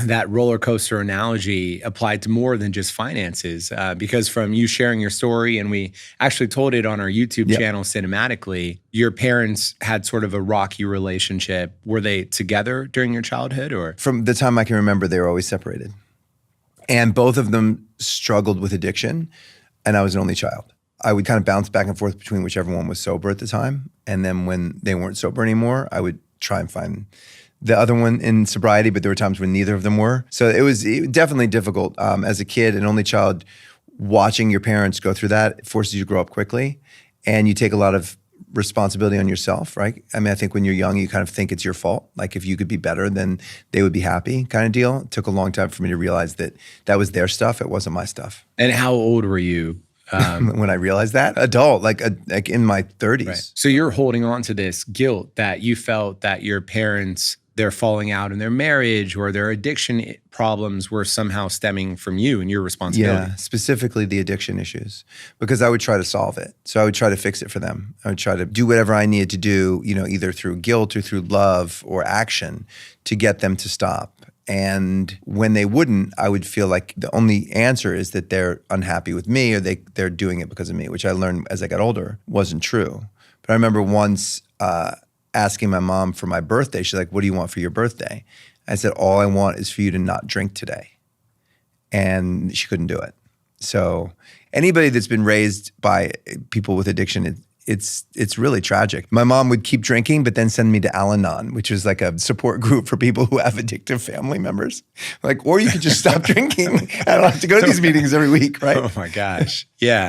that roller coaster analogy applied to more than just finances, because from you sharing your story, and we actually told it on our YouTube channel cinematically, your parents had sort of a rocky relationship. Were they together during your childhood, or? From the time I can remember, they were always separated. And both of them struggled with addiction, and I was an only child. I would kind of bounce back and forth between whichever one was sober at the time. And then when they weren't sober anymore, I would try and find the other one in sobriety, but there were times when neither of them were. So it was definitely difficult as a kid, an only child. Watching your parents go through that, it forces you to grow up quickly, and you take a lot of responsibility on yourself, right? I mean, I think when you're young, you kind of think it's your fault. Like if you could be better, then they would be happy kind of deal. It took a long time for me to realize that that was their stuff. It wasn't my stuff. And how old were you? When I realized that? Adult, like in my 30s. Right. So you're holding on to this guilt that you felt that your parents, their falling out in their marriage or their addiction problems were somehow stemming from you and your responsibility. Yeah, specifically the addiction issues, because I would try to solve it. So I would try to fix it for them. I would try to do whatever I needed to do, either through guilt or through love or action to get them to stop. And when they wouldn't, I would feel like the only answer is that they're unhappy with me or they're doing it because of me, which I learned as I got older wasn't true. But I remember once asking my mom for my birthday. She's like, "What do you want for your birthday?" I said, "All I want is for you to not drink today." And she couldn't do it. So anybody that's been raised by people with addiction, it's really tragic. My mom would keep drinking, but then send me to Al-Anon, which is like a support group for people who have addictive family members. Like, or you could just stop drinking. I don't have to go to these meetings every week, right? Oh my gosh. Yeah.